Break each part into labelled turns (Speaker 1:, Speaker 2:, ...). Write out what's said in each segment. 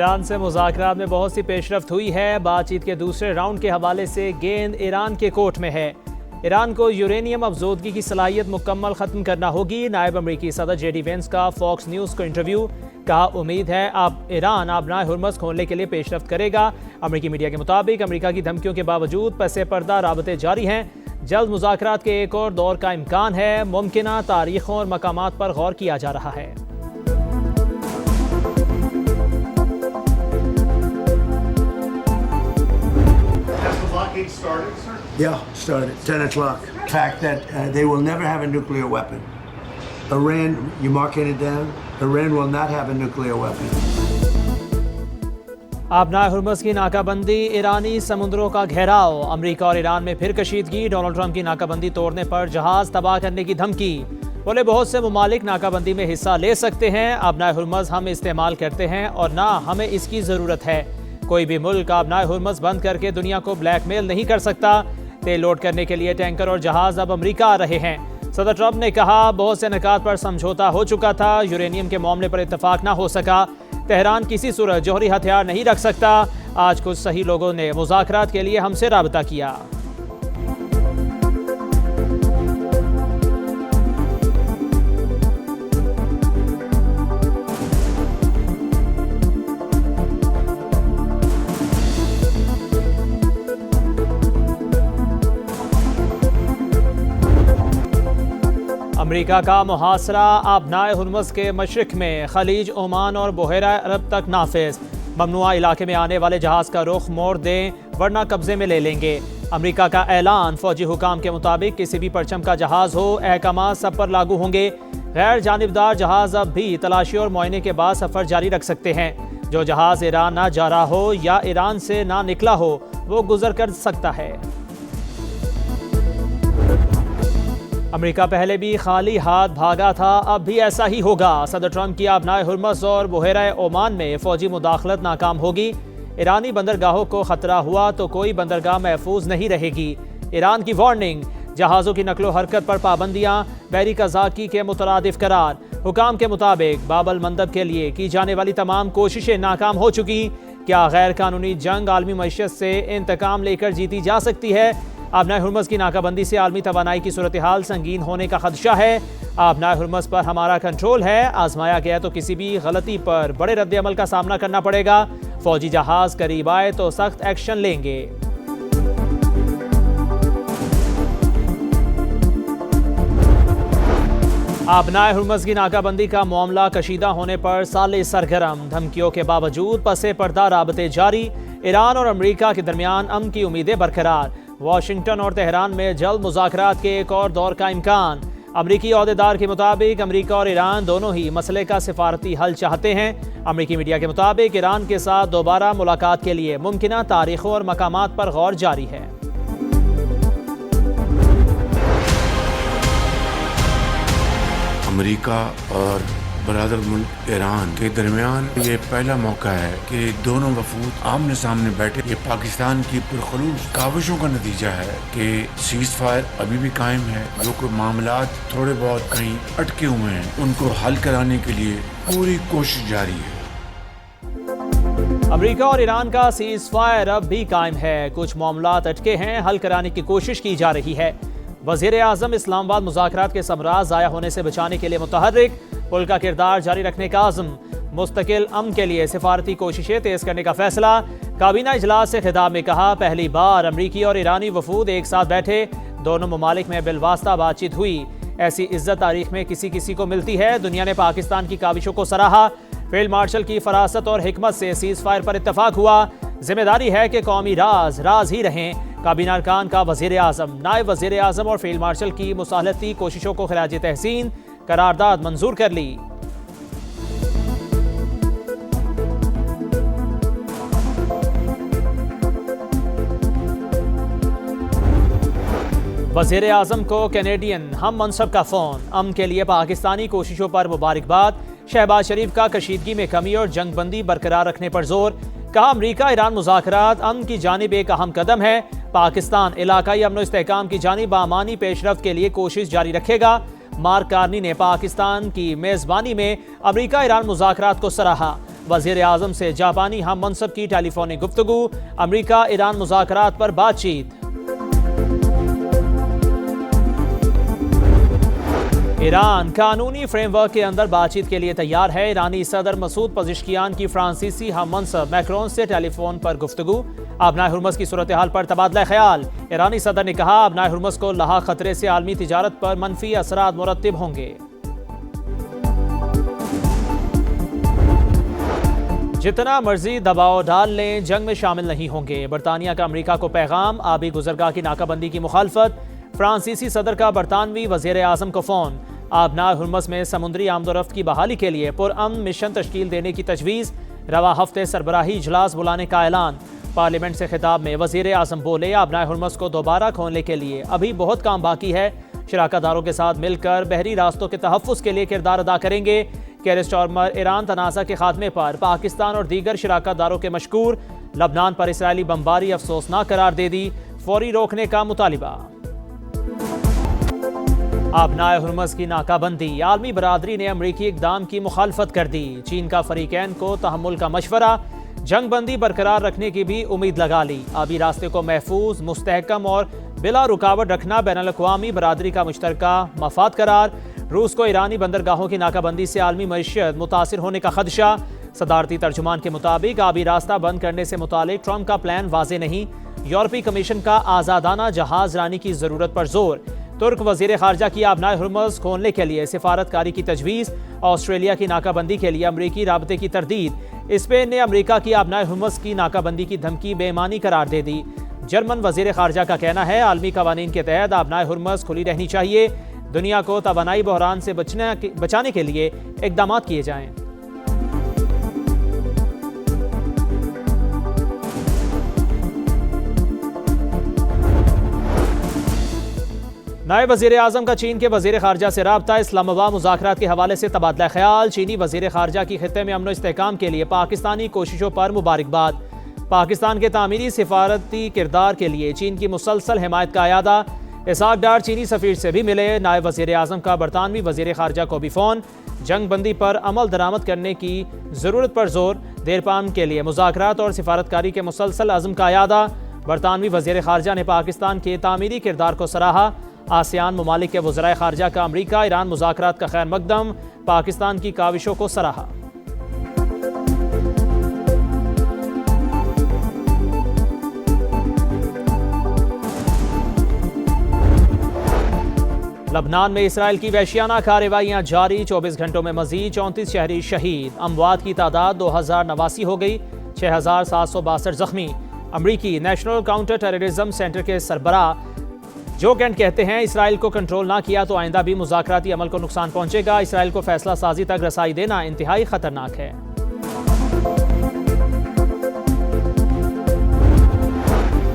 Speaker 1: Iran से मुज़ाकरात में बहुत सी पेशरफ्त हुई है। बातचीत के दूसरे राउंड के हवाले से गेंद ईरान के कोर्ट में है। ईरान को यूरेनियम अफजोदगी की सलाहियत मुकम्मल ख़त्म करना होगी। नायब अमरीकी सदर JD वेंस का फॉक्स न्यूज़ को इंटरव्यू। कहा, उम्मीद है अब ईरान आबनाए हुर्मज़ खोलने के लिए पेशरफ्त करेगा। अमरीकी मीडिया के मुताबिक अमरीका की धमकियों के बावजूद पसे पर्दा राबते जारी हैं। जल्द मुज़ाकरात के एक और दौर का इम्कान है। मुमकिना तारीखों और मकामात पर गौर किया जा रहा है।
Speaker 2: Started, sir?
Speaker 3: Yeah, started 10 o'clock. The fact that they will never have a nuclear weapon. Iran, you marking it down? Iran will not have a nuclear weapon.
Speaker 1: आबनाए हुर्मज़ की नाकाबंदी, ईरानी समुद्रों का घेराव, अमरीका और ईरान में फिर कशीदगी। डोनाल्ड ट्रंप की नाकाबंदी तोड़ने पर जहाज तबाह करने की धमकी। बोले, बहुत से मुमालिक नाकाबंदी में हिस्सा ले सकते हैं। आबनाए हुर्मज़ हम इस्तेमाल करते हैं और ना हमें इसकी ज़रूरत है। कोई भी मुल्क आबनाए हुर्मज़ बंद करके दुनिया को ब्लैकमेल नहीं कर सकता। तेल लोड करने के लिए टैंकर और जहाज अब अमरीका आ रहे हैं। सदर ट्रंप ने कहा, बहुत से निकात पर समझौता हो चुका था, यूरेनियम के मामले पर इत्तफाक ना हो सका। तेहरान किसी सूरत जौहरी हथियार नहीं रख सकता। आज कुछ सही लोगों ने मुज़ाकरात के लिए हमसे राबता किया। अमरीका का मुहासरा आबनाए हुर्मज़ के मशरिक़ में खलीज ओमान और बहरा अरब तक नाफिज। ममनुआ इलाके में आने वाले जहाज़ का रुख मोड़ दें वरना कब्जे में ले लेंगे। अमरीका का ऐलान, फौजी हुकाम के मुताबिक किसी भी परचम का जहाज़ हो, अहकाम सब पर लागू होंगे। गैर जानिबदार जहाज़ अब भी तलाशी और मुआयने के बाद सफ़र जारी रख सकते हैं। जो जहाज़ ईरान ना जा रहा हो या ईरान से ना निकला हो वो गुजर कर सकता है। अमेरिका पहले भी खाली हाथ भागा था, अब भी ऐसा ही होगा। सदर ट्रंप की आबनाए हुर्मज़ और बहरा ओमान में फ़ौजी मुदाखलत नाकाम होगी। ईरानी बंदरगाहों को ख़तरा हुआ तो कोई बंदरगाह महफूज नहीं रहेगी। ईरान की वार्निंग, जहाज़ों की नकलो हरकत पर पाबंदियाँ, बहरी कज़ाकी के मुतरादिफ करार। हुकाम के मुताबिक बाबल मंदब के लिए की जाने वाली तमाम कोशिशें नाकाम हो चुकी। क्या गैर कानूनी जंग आलमी मईशत से इंतकाम लेकर जीती जा सकती है? आबनाए हुर्मज़ की नाकाबंदी से आलमी तवानाई की सूरत हाल संगीन होने का खदशा है। आबनाए हुर्मज़ पर हमारा कंट्रोल है। आजमाया गया तो किसी भी गलती पर बड़े रद्द-ए-अमल का सामना करना पड़ेगा। फौजी जहाज करीब आए तो सख्त एक्शन लेंगे। आबनाए हुर्मज़ की नाकाबंदी का मामला कशीदा होने पर साले सरगर्म। धमकियों के बावजूद पसे पर्दा राबते जारी। ईरान और अमरीका के दरमियान अमन की उम्मीदें बरकरार। वाशिंगटन और तेहरान में जल्द मुज़ाकरात के एक और दौर का इम्कान। अमरीकी अहदेदार के मुताबिक अमरीका और ईरान दोनों ही मसले का सिफारती हल चाहते हैं। अमरीकी मीडिया के मुताबिक ईरान के साथ दोबारा मुलाकात के लिए मुमकिना तारीखों और मकामात पर गौर जारी है।
Speaker 4: अमरीका और बरादर मुल्क ईरान के दरमियान ये पहला मौका है कि दोनों वफूद आमने सामने बैठे। ये पाकिस्तान की पुरखलूस काविशों का नतीजा है कि सीज फायर अभी भी कायम है। जो कोई मामलात थोड़े बहुत कहीं अटके हुए हैं उनको हल कराने के लिए पूरी कोशिश जारी है।
Speaker 1: अमरीका और ईरान का सीज फायर अब भी कायम है। कुछ मामलात अटके हैं, हल कराने की कोशिश की जा रही है। वज़ीर आज़म इस्लामाबाद मुज़ाकरात के समराज ज़ाया होने से बचाने के लिए मुतहर्रिक। पुल का किरदार जारी रखने का आज़म। मुस्तकिल अमन के लिए सिफारती कोशिशें तेज करने का फैसला। काबीना इजलास से खिताब में कहा, पहली बार अमरीकी और ईरानी वफूद एक साथ बैठे। दोनों ममालिक में बिलवास्ता बातचीत हुई। ऐसी इज्जत तारीख में किसी किसी को मिलती है। दुनिया ने पाकिस्तान की काविशों को सराहा। फील्ड मार्शल की फरासत और हिकमत से सीज फायर पर इत्तफाक हुआ। जिम्मेदारी है कि कौमी राज राज ही रहें। काबीना अरकान का वज़ीर आज़म, नायब वज़ीर आज़म और फील्ड मार्शल की मुसालहती कोशिशों को खिराज तहसीन। करारदाद मंजूर कर ली। वज़ीर आज़म को कैनेडियन हम मनसब का फ़ोन। अमन के लिए पाकिस्तानी कोशिशों पर मुबारकबाद। शहबाज शरीफ का कशीदगी में कमी और जंगबंदी बरकरार रखने पर जोर। कहा, अमरीका ईरान मुज़ाकरात अमन की जानिब एक अहम कदम है। पाकिस्तान इलाकाई अमन व इस्तेहकाम की जानिब बामानी पेशरफ्त के लिए कोशिश जारी रखेगा। मार्क कार्नी ने पाकिस्तान की मेज़बानी में अमरीका ईरान मुज़ाकरात को सराहा। वज़ीर आज़म से जापानी हम मनसब की टेलीफोनिक गुफ्तगू, अमरीका ईरान मुज़ाकरात पर बातचीत। ईरान कानूनी फ्रेमवर्क के अंदर बातचीत के लिए तैयार है। ईरानी सदर मसूद पज़िश्कियान की फ्रांसीसी हम मनसब मैक्रोन से टेलीफोन पर गुफ्तगू। आबनाए हुर्मस की सूरत हाल पर तबादला ख्याल। ईरानी सदर ने कहा आबनाए हुर्मस को लाहा खतरे से आलमी तिजारत पर मनफी असरात मुरत्तिब होंगे। जितना मर्जी दबाव डाल लें, जंग में शामिल नहीं होंगे। बरतानिया का अमरीका को पैगाम। आबी गुजरगाह की नाकाबंदी की मुखालफत। फ्रांसीसी सदर का बरतानवी वज़ीर आज़म को फ़ोन। आबनाए हुर्मस में समुद्री आमदोरफ्त की बहाली के लिए पुरअमन मिशन तश्कील देने की तजवीज़। रवा हफ्ते सरबराही इजलास बुलाने का ऐलान। पार्लियामेंट से खिताब में वज़ीर आज़म बोले आबनाए हुर्मस को दोबारा खोलने के लिए अभी बहुत काम बाकी है। शराकतदारों के साथ मिलकर बहरी रास्तों के तहफ़्फ़ुज़ के लिए किरदार अदा करेंगे। केयर स्टार्मर ईरान तनाज़ा के खात्मे पर पाकिस्तान और दीगर शराकतदारों के मशकूर। लबनान पर इसराइली बमबारी अफसोसनाक करार दे दी। फौरी रोकने का मुतालिबा। आबनाए हुर्मस की नाकाबंदी। आलमी बरादरी ने अमरीकी इक़दाम की मुखालफत कर दी। चीन का फरीकैन को तहम्मुल का मशवरा। जंग बंदी बरकरार रखने की भी उम्मीद लगा ली। आबी रास्ते को महफूज, मुस्तहकम और बिला रुकावट रखना बैनुल-अक़वामी बरादरी का मुश्तरका मफाद करार। रूस को ईरानी बंदरगाहों की नाकाबंदी से आलमी मईशत मुतासिर होने का खदशा। सदारती तर्जुमान के मुताबिक आबी रास्ता बंद करने से मुतालिक ट्रंप का प्लान वाज़े नहीं। यूरोपीय कमीशन का आज़ादाना जहाज रानी की ज़रूरत पर जोर। तुर्क वज़ीर ख़ारजा की आबनाए हुर्मस खोलने के लिए सिफारतकारी की तजवीज़। ऑस्ट्रेलिया की नाकाबंदी के लिए अमरीकी राबते की तरदीद। स्पेन ने अमरीका की आबनाए हुर्मस की नाकाबंदी की धमकी बेईमानी करार दे दी। जर्मन वज़ीर ख़ारजा का कहना है आलमी कवानीन के तहत आबनाए हुर्मस खुली रहनी चाहिए। दुनिया को तवानाई बहरान से बचाने के लिए इक़दामात किए जाएँ। नायब वज़ीर आज़म का चीन के वज़ीर ख़ारजा से राब्ता। इस्लामाबाद मुज़ाकरात के हवाले से तबादला ख्याल। चीनी वज़ीर ख़ारजा की खित्ते में अमन व इस्तेहकाम के लिए पाकिस्तानी कोशिशों पर मुबारकबाद। पाकिस्तान के तामीरी सिफारती किरदार के लिए चीन की मुसलसल हिमायत का अयादा। इसाक डार चीनी सफ़ीर से भी मिले। नायब वज़ीर आज़म का बरतानवी वज़ीर ख़ारजा को भी फ़ोन। जंग बंदी पर अमल दरामद करने की ज़रूरत पर जोर। देरपाम के लिए मुज़ाकरात और सिफारतकारी के मुसलसल अज़्म का अयादा। बरतानवी वज़ीर ख़ारजा ने पाकिस्तान के तामीरी किरदार को सराहा। आसियान ममालिक के वज़राए ख़ारजा का अमरीका ईरान मुज़ाकरात का खैर मकदम। पाकिस्तान की काविशों को सराहा। लबनान में इसराइल की वहशियाना कार्रवाइयाँ जारी। 24 घंटों में मजीद 34 शहरी शहीद। अमवात की तादाद 2089 हो गई। 6762 जख्मी। अमरीकी नेशनल काउंटर टेररिज्म सेंटर के सरबराह जो कैंट कहते हैं इसराइल को कंट्रोल ना किया तो आइंदा भी मुज़ाकराती अमल को नुकसान पहुंचेगा। इसराइल को फैसला साजी तक रसाई देना इंतहाई खतरनाक है।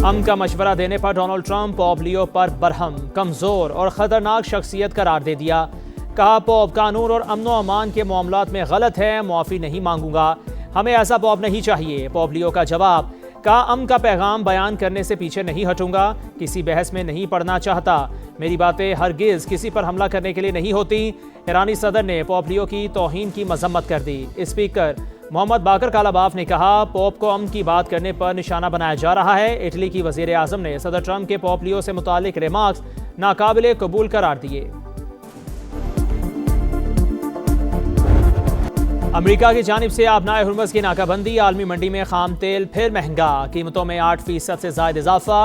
Speaker 1: अमन का मशवरा देने पर डोनाल्ड ट्रंप पॉप लियो पर बरहम, कमजोर और खतरनाक शख्सियत करार दे दिया। कहा पॉप कानून और अमन व अमान के मामलात में गलत है, मुआफ़ी नहीं मांगूंगा। हमें ऐसा पॉप नहीं चाहिए। पॉप लियो का जवाब। कहा अमन का पैगाम बयान करने से पीछे नहीं हटूंगा। किसी बहस में नहीं पड़ना चाहता। मेरी बातें हरगिज किसी पर हमला करने के लिए नहीं होती। ईरानी सदर ने पॉप लियो की तौहीन की मजम्मत कर दी। स्पीकर मोहम्मद बाकर कालाबाफ ने कहा पॉप को अमन की बात करने पर निशाना बनाया जा रहा है। इटली की वज़ीर आज़म ने सदर ट्रंप के पॉप लियो से मुतालिक रिमार्क्स नाकाबिले कबूल करार दिए। अमरीका की जानिब से आबनाए हुर्मस की नाकाबंदी। आलमी मंडी में खाम तेल फिर महंगा। कीमतों में 8% से ज़ायद इजाफा।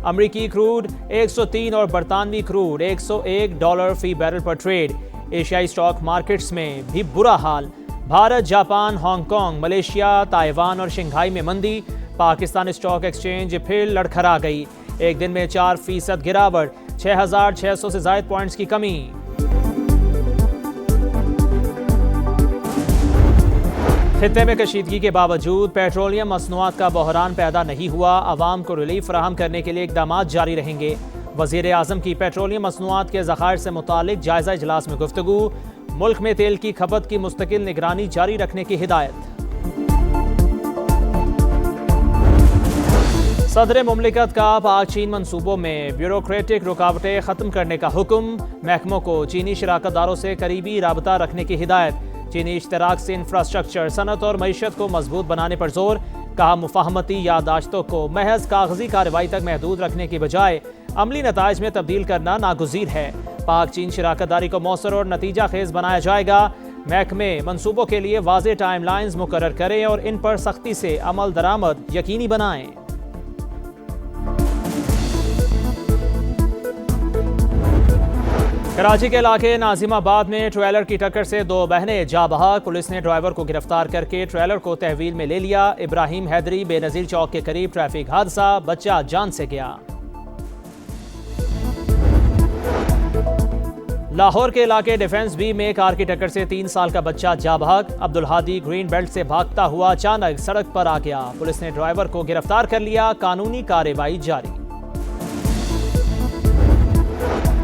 Speaker 1: अमरीकी क्रूड 103 और बरतानवी क्रूड $101 फी बैरल पर ट्रेड। एशियाई स्टॉक मार्केट्स में भी बुरा हाल। Bharat, Japan, Hong Kong, Malaysia, Taiwan और शंघाई में मंदी। पाकिस्तान स्टॉक एक्सचेंज फिर लड़खड़ा गई। एक दिन में 4% गिरावट। 6600 से ज़ायद पॉइंट्स की कमी। खित्ते में कशीदगी के बावजूद पेट्रोलियम मसनूआत का बहरान पैदा नहीं हुआ। अवाम को रिलीफ फराहम करने के लिए इक़दामात जारी रहेंगे। वज़ीर आज़म की पेट्रोलियम मसनूआत के ज़खायर से मुतालिक जायज़ा इजलास में गुफ्तगू। मुल्क में तेल की खपत की मुस्तकिल निगरानी जारी रखने की हिदायत। सदर मुमलिकत का पाक चीन मंसूबों में ब्यूरोक्रेटिक रुकावटें ख़त्म करने का हुक्म। महकमों को चीनी शराकतदारों से करीबी राबता रखने की हिदायत। चीनी इश्तराक से इंफ्रास्ट्रक्चर, सनत और मईशत को मजबूत बनाने पर जोर। कहा मुफाहमती यादाश्तों को महज कागजी कार्रवाई तक महदूद रखने की बजाय अमली नताइज में तब्दील करना नागुज़ीर है। पाक चीन शराकतदारी को मौसर और नतीजा खेज बनाया जाएगा। महकमे मंसूबों के लिए वाज़ेह टाइमलाइंस मुकर्रर करें और इन पर सख्ती से अमल दरामद यकीनी बनाएं। कराची के इलाके नाजिमाबाद में ट्रेलर की टक्कर से 2 बहनें जा बहक। पुलिस ने ड्राइवर को गिरफ्तार करके ट्रेलर को तहवील में ले लिया। इब्राहिम हैदरी बेनजीर चौक के करीब ट्रैफिक हादसा, बच्चा जान से गया। लाहौर के इलाके डिफेंस बी में कार की टक्कर से 3 साल का बच्चा जा बहक। अब्दुल हादी ग्रीन बेल्ट से भागता हुआ अचानक सड़क पर आ गया। पुलिस ने ड्राइवर को गिरफ्तार कर लिया। कानूनी कार्रवाई जारी।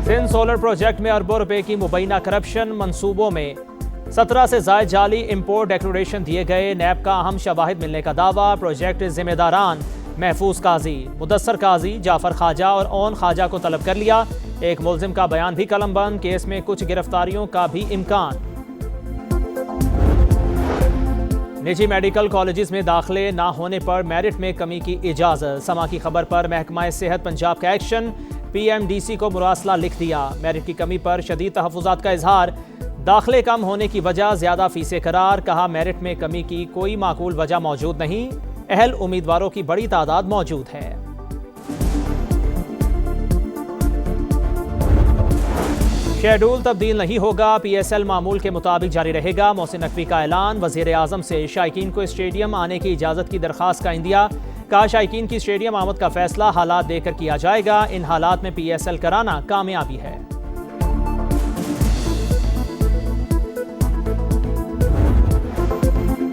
Speaker 1: सिंध सोलर प्रोजेक्ट में अरबों रुपए की मुबैना करप्शन। मंसूबों में 17 से ज़ायद जाली इंपोर्ट डिक्लेरेशन दिए गए। नैब का अहम शवाहिद मिलने का दावा। प्रोजेक्ट जिम्मेदारान महफूज काजी, मुदस्सर काजी, जाफर खाजा और ओन खाजा को तलब कर लिया। एक मुल्जिम का बयान भी कलमबंद। केस में कुछ गिरफ्तारियों का भी इम्कान। निजी मेडिकल कॉलेजेस में दाखिले ना होने पर मेरिट में कमी की इजाज़त। समा की खबर पर महकमा सेहत पंजाब का एक्शन। PMDC को मुरासला लिख दिया। मेरिट की कमी पर शदीद तहफ़्फ़ुज़ात का इजहार। दाखिले कम होने की वजह ज़्यादा फीसें करार। कहा मेरिट में कमी की कोई माकूल वजह मौजूद नहीं। अहल उम्मीदवारों की बड़ी तादाद मौजूद है। शेड्यूल तब्दील नहीं होगा। PSL मामूल के मुताबिक जारी रहेगा। मोहसिन नकवी का ऐलान। वज़ीर आज़म से शायकीन को स्टेडियम आने की इजाज़त की दरख्वास्त का इंदिया। कहा शायकीन की स्टेडियम आमद का फैसला हालात देखकर किया जाएगा। इन हालात में PSL कराना कामयाबी है।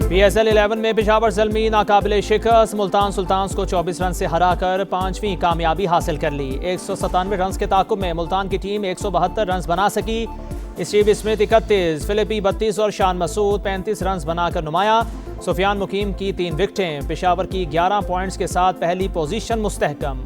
Speaker 1: PSL 11 में पेशावर ज़ल्मी नाकाबिले शिकस्त। मुल्तान सुल्तान्स को 24 रन से हराकर 5वीं कामयाबी हासिल कर ली। 197 रन के ताकुब में मुल्तान की टीम 172 रन बना सकी। स्टीव स्मिथ 31, फिलिपी 32 और शान मसूद 35 रन बनाकर नुमाया। सुफियान मुकीम की 3 विकेटें। पेशावर की 11 पॉइंट्स के साथ पहली पोजीशन मुस्तहकम।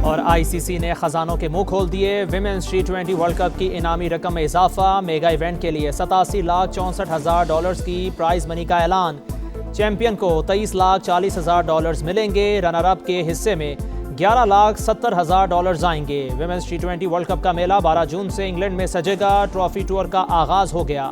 Speaker 1: और ICC ने खजानों के मुंह खोल दिए। विमेंस T20 वर्ल्ड कप की इनामी रकम में इजाफा। मेगा इवेंट के लिए $87,64,000 की प्राइज मनी का ऐलान। चैंपियन को $23,40,000 मिलेंगे। रनर अप के हिस्से में $11,70,000 आएंगे। विमेंस T20 वर्ल्ड कप का मेला 12 जून से इंग्लैंड में सजेगा। ट्रॉफी टूर का आगाज हो गया।